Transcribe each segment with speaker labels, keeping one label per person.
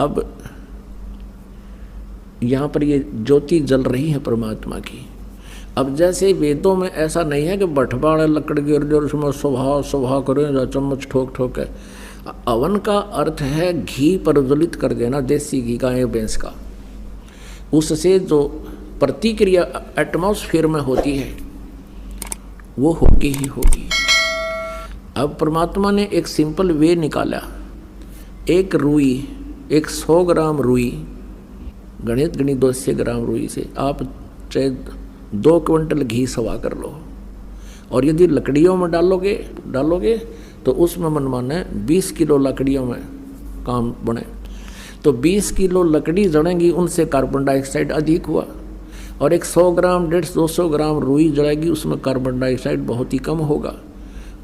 Speaker 1: अब यहाँ पर ये ज्योति जल रही है परमात्मा की। अब जैसे वेदों में ऐसा नहीं है कि बठबाड़ लकड़ गिर जो उसमें सुबह सुबह करें या चम्मच ठोक ठोक है। अवन का अर्थ है घी प्रज्वलित कर देना, देसी घी गाय भैंस का। उससे जो प्रतिक्रिया एटमॉस्फेयर में होती है वो होगी ही होगी। अब परमात्मा ने एक सिंपल वे निकाला। एक रुई, एक 100 ग्राम रुई, गणित 200 ग्राम रुई से आप चाहे 2 क्विंटल घी सवा कर लो, और यदि लकड़ियों में डालोगे तो उसमें मनमाना 20 किलो लकड़ियों में काम बने। तो 20 किलो लकड़ी जड़ेंगी, उनसे कार्बन डाइऑक्साइड अधिक हुआ। और एक 100 ग्राम 150-200 ग्राम रुई जड़ेगी, उसमें कार्बन डाइऑक्साइड बहुत ही कम होगा।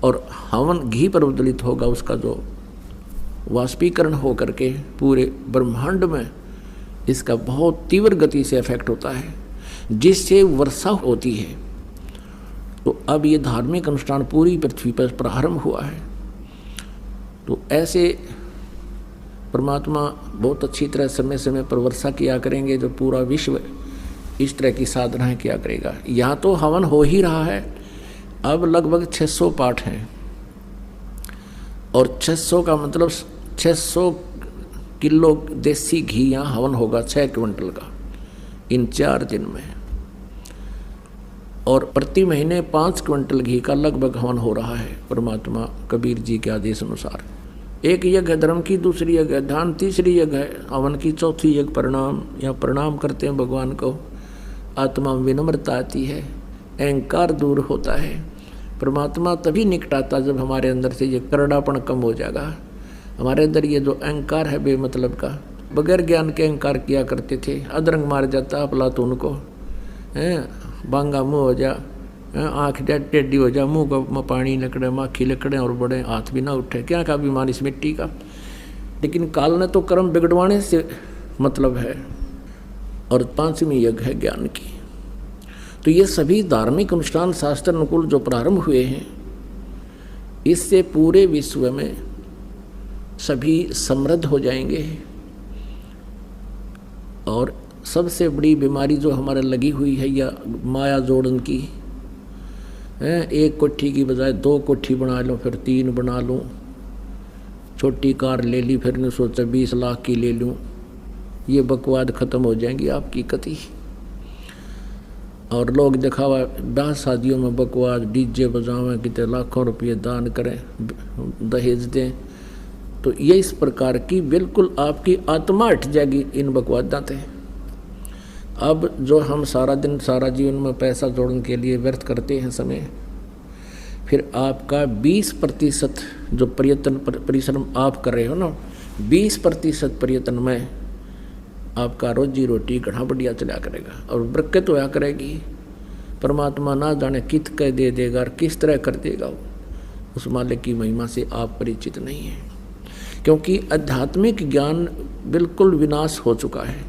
Speaker 1: और हवन घी प्रज्वलित होगा, उसका जो वाष्पीकरण हो करके पूरे ब्रह्मांड में इसका बहुत तीव्र गति से इफेक्ट होता है, जिससे वर्षा होती है। तो अब ये धार्मिक अनुष्ठान पूरी पृथ्वी पर प्रारंभ हुआ है। तो ऐसे परमात्मा बहुत अच्छी तरह समय समय पर वर्षा किया करेंगे, जो पूरा विश्व इस तरह की साधनाएं किया करेगा। यहाँ तो हवन हो ही रहा है। अब लगभग 600 पाठ हैं, और 600 का मतलब 600 किलो देसी घी यहाँ हवन होगा, 6 क्विंटल का, इन 4 दिन में। और प्रति महीने 5 क्विंटल घी का लगभग हवन हो रहा है परमात्मा कबीर जी के आदेश अनुसार। एक यज्ञ है धर्म की, दूसरी यज्ञ है ध्यान, तीसरी यज्ञ है हवन की, चौथी यज्ञ प्रणाम। यहाँ प्रणाम करते हैं भगवान को, आत्मा में विनम्रता आती है, अहंकार दूर होता है। परमात्मा तभी निकट आता जब हमारे अंदर से ये करड़ापन कम हो जाएगा। हमारे अंदर ये जो अहंकार है बेमतलब का, बगैर ज्ञान के अहंकार किया करते थे, अदरंग मार जाता अफलातून को, बांगा मुँह हो जा, आँख टेढ़ी हो जा, मुँह को पानी लकड़े, माखी लकड़े, और बड़े हाथ भी ना उठे, क्या का बीमार इस मिट्टी का। लेकिन काल ने तो कर्म बिगड़वाने से मतलब है। और 5वीं यज्ञ है ज्ञान की। तो ये सभी धार्मिक अनुष्ठान शास्त्र अनुकूल जो प्रारंभ हुए हैं, इससे पूरे विश्व में सभी समृद्ध हो जाएंगे। और सबसे बड़ी बीमारी जो हमारे लगी हुई है या माया जोड़न की है, एक कोठी की बजाय 2 कोठी बना लो, फिर 3 बना लूँ, छोटी कार ले ली, फिर ने सोचा 20 लाख की ले लूँ, ये बकवाद ख़त्म हो जाएंगी आपकी कति। और लोग दिखावा ब्याह शादियों में बकवाद, डीजे बजावें, कितने लाखों रुपये दान करें, दहेज दें। तो ये इस प्रकार की बिल्कुल आपकी आत्मा हट जाएगी इन बकवादां से। अब जो हम सारा दिन सारा जीवन में पैसा जोड़ने के लिए व्यर्थ करते हैं समय, फिर आपका 20% जो प्रयत्न परिश्रम आप कर रहे हो ना, 20% प्रयत्न में आपका रोजी रोटी घना बढ़िया चला करेगा और बरकत होया करेगी। परमात्मा ना जाने कित कह दे देगा और किस तरह कर देगा, उस मालिक की महिमा से आप परिचित नहीं हैं। क्योंकि आध्यात्मिक ज्ञान बिल्कुल विनाश हो चुका है,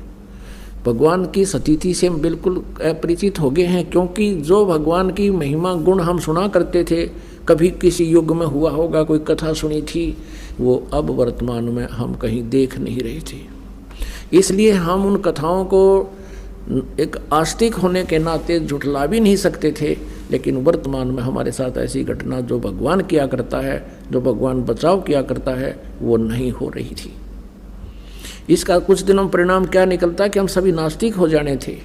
Speaker 1: भगवान की स्थिति से हम बिल्कुल अपरिचित हो गए हैं। क्योंकि जो भगवान की महिमा गुण हम सुना करते थे, कभी किसी युग में हुआ होगा, कोई कथा सुनी थी, वो अब वर्तमान में हम कहीं देख नहीं रहे थे। इसलिए हम उन कथाओं को एक आस्तिक होने के नाते झुठला भी नहीं सकते थे। लेकिन वर्तमान में हमारे साथ ऐसी घटना जो भगवान किया करता है, जो भगवान बचाव किया करता है, वो नहीं हो रही थी। इसका कुछ दिनों परिणाम क्या निकलता है कि हम सभी नास्तिक हो जाने थे,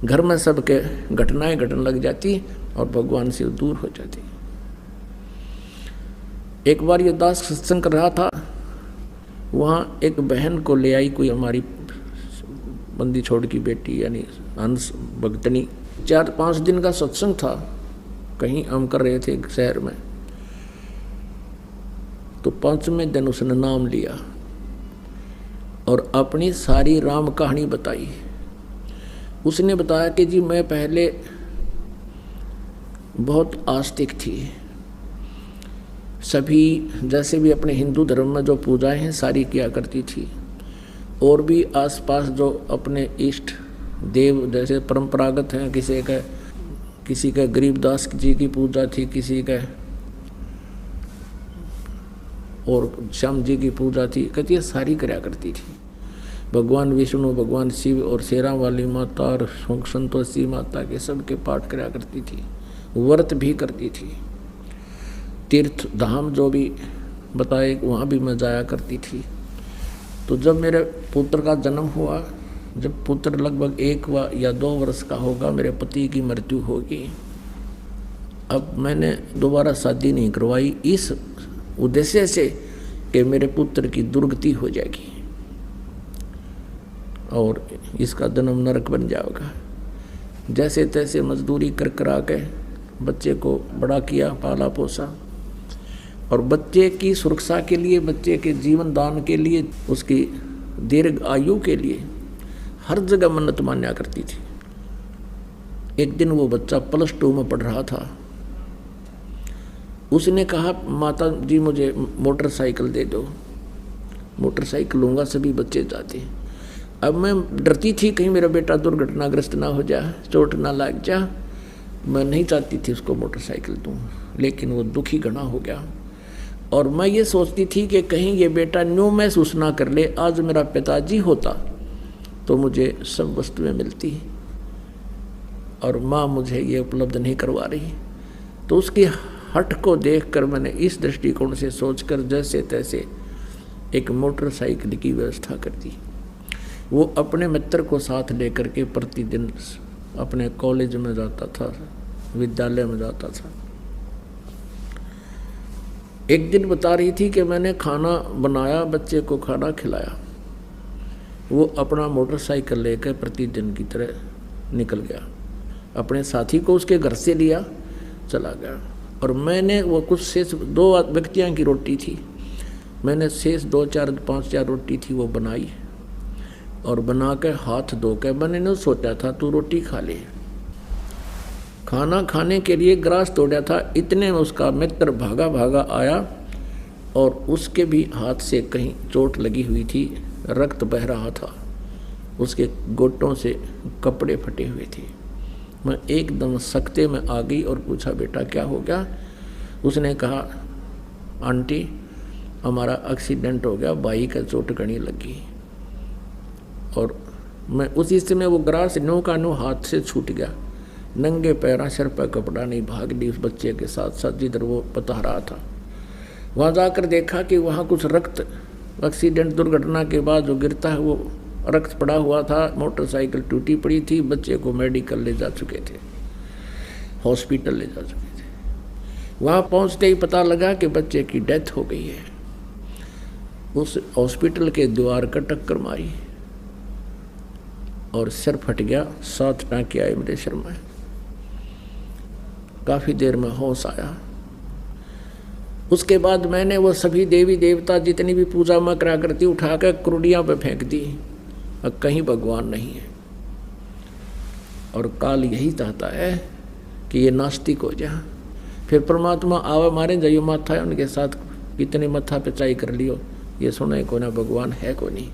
Speaker 1: घर में सबके घटनाएं घटने लग जाती और भगवान से दूर हो जाती। एक बार ये दास सत्संग कर रहा था, वहाँ एक बहन को ले आई कोई हमारी बंदी छोड़ की बेटी, यानी हंस भगतनी। 4-5 दिन का सत्संग था, कहीं हम कर रहे थे शहर में। तो 5वें दिन उसने नाम लिया और अपनी सारी राम कहानी बताई। उसने बताया कि जी मैं पहले बहुत आस्तिक थी, सभी जैसे भी अपने हिंदू धर्म में जो पूजाएं हैं सारी किया करती थी, और भी आसपास जो अपने इष्ट देव जैसे परंपरागत हैं, किसी का गरीबदास जी की पूजा थी, किसी का और श्याम जी की पूजा थी, कहती है सारी कराया करती थी। भगवान विष्णु, भगवान शिव और शेरा वाली माता और संतोषी माता के सबके पाठ कराया करती थी, व्रत भी करती थी। तीर्थ धाम जो भी बताए वहाँ भी मैं जाया करती थी। तो जब मेरे पुत्र का जन्म हुआ, जब पुत्र लगभग 1 या 2 वर्ष का होगा, मेरे पति की मृत्यु होगी। अब मैंने दोबारा शादी नहीं करवाई इस उद्देश्य से कि मेरे पुत्र की दुर्गति हो जाएगी और इसका जन्म नरक बन जाएगा। जैसे तैसे मजदूरी कर करा के बच्चे को बड़ा किया, पाला पोसा, और बच्चे की सुरक्षा के लिए, बच्चे के जीवन दान के लिए, उसकी दीर्घ आयु के लिए हर जगह मन्नत मान्या करती थी। एक दिन वो बच्चा +2 में पढ़ रहा था। उसने कहा माता जी मुझे मोटरसाइकिल दे दो। मोटरसाइकिल लूँगा, सभी बच्चे जाते हैं। अब मैं डरती थी कहीं मेरा बेटा दुर्घटनाग्रस्त ना हो जाए, चोट ना लग जा। मैं नहीं चाहती थी उसको मोटरसाइकिल दूँ, लेकिन वो दुखी घना हो गया। और मैं ये सोचती थी कि कहीं ये बेटा न्यू महसूस ना कर ले, आज मेरा पिताजी होता तो मुझे सब वस्तुएं मिलती और माँ मुझे ये उपलब्ध नहीं करवा रही। तो उसकी हट को देखकर मैंने इस दृष्टिकोण से सोचकर जैसे तैसे एक मोटरसाइकिल की व्यवस्था कर दी। वो अपने मित्र को साथ लेकर के प्रतिदिन अपने कॉलेज में जाता था, विद्यालय में जाता था। एक दिन बता रही थी कि मैंने खाना बनाया, बच्चे को खाना खिलाया। वो अपना मोटरसाइकिल लेकर प्रतिदिन की तरह निकल गया, अपने साथी को उसके घर से लिया, चला गया। और मैंने वो कुछ शेष 2 व्यक्तियों की रोटी थी, मैंने शेष 2-4-5 रोटी थी वो बनाई और बना के हाथ धो के मैंने नहीं सोचा था तू रोटी खा ले। खाना खाने के लिए ग्रास तोड़ा था, इतने में उसका मित्र भागा भागा आया और उसके भी हाथ से कहीं चोट लगी हुई थी, रक्त बह रहा था, उसके गोटों से कपड़े फटे हुए थे। मैं एकदम सख्ते में आ गई और पूछा बेटा क्या हो गया? उसने कहा आंटी हमारा एक्सीडेंट हो गया, बाई का चोट कहीं लगी। और मैं उसी समय वो ग्रास नो का नो हाथ से छूट गया, नंगे पैरा, सिर पर कपड़ा नहीं, भाग ली उस बच्चे के साथ साथ जिधर वो बता रहा था। वहाँ जाकर देखा कि वहाँ कुछ रक्त, एक्सीडेंट दुर्घटना के बाद जो गिरता है वो रक्त पड़ा हुआ था, मोटरसाइकिल टूटी पड़ी थी, बच्चे को मेडिकल ले जा चुके थे, हॉस्पिटल ले जा चुके थे। वहाँ पहुँचते ही पता लगा कि बच्चे की डेथ हो गई है। उस हॉस्पिटल के द्वार का टक्कर मारी और सिर फट गया, 7 टाँके आए मेरे सिर में। काफ़ी देर में होश आया। उसके बाद मैंने वो सभी देवी देवता जितनी भी पूजा में करा करती उठा कर क्रोडियाँ पे फेंक दी, अब कहीं भगवान नहीं है। और काल यही चाहता है कि ये नास्तिक हो जाए, फिर परमात्मा आवे मारे जाइयो माथा है उनके साथ कितने मत्था पे चाई कर लियो, ये सुने को ना भगवान है को नहीं।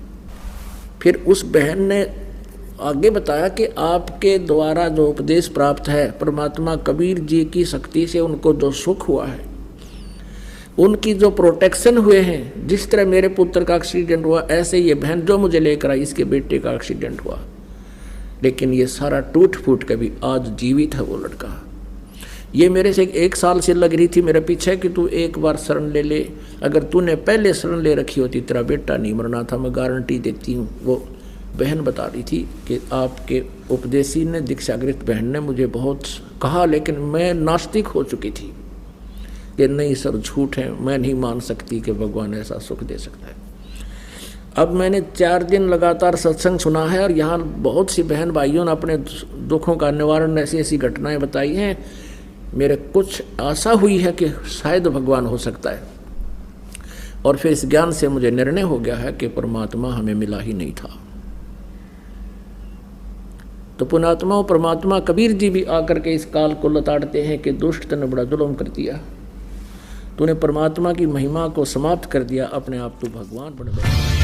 Speaker 1: फिर उस बहन ने आगे बताया कि आपके द्वारा जो उपदेश प्राप्त है, परमात्मा कबीर जी की शक्ति से उनको जो सुख हुआ है, उनकी जो प्रोटेक्शन हुए हैं, जिस तरह मेरे पुत्र का एक्सीडेंट हुआ ऐसे ये बहन जो मुझे लेकर आई इसके बेटे का एक्सीडेंट हुआ, लेकिन ये सारा टूट फूट के भी आज जीवित है वो लड़का। ये मेरे से 1 साल से लग रही थी मेरे पीछे कि तू एक बार शरण ले ले, अगर तूने पहले शरण ले रखी होती तेरा बेटा नहीं मरना था, मैं गारंटी देती हूँ। वो बहन बता रही थी कि आपके उपदेशी ने, दीक्षागृत बहन ने मुझे बहुत कहा, लेकिन मैं नास्तिक हो चुकी थी कि नहीं सर झूठ है, मैं नहीं मान सकती कि भगवान ऐसा सुख दे सकता है। अब मैंने 4 दिन लगातार सत्संग सुना है और यहाँ बहुत सी बहन भाइयों ने अपने दुखों का निवारण ऐसी ऐसी घटनाएं बताई हैं। मेरे कुछ आशा हुई है कि शायद भगवान हो सकता है, और फिर इस ज्ञान से मुझे निर्णय हो गया है कि परमात्मा हमें मिला ही नहीं था। तो पुणात्मा परमात्मा कबीर जी भी आकर के इस काल को लताड़ते हैं कि दुष्ट ने बड़ा जुल्म कर दिया, तूने परमात्मा की महिमा को समाप्त कर दिया, अपने आप तू भगवान बन गया।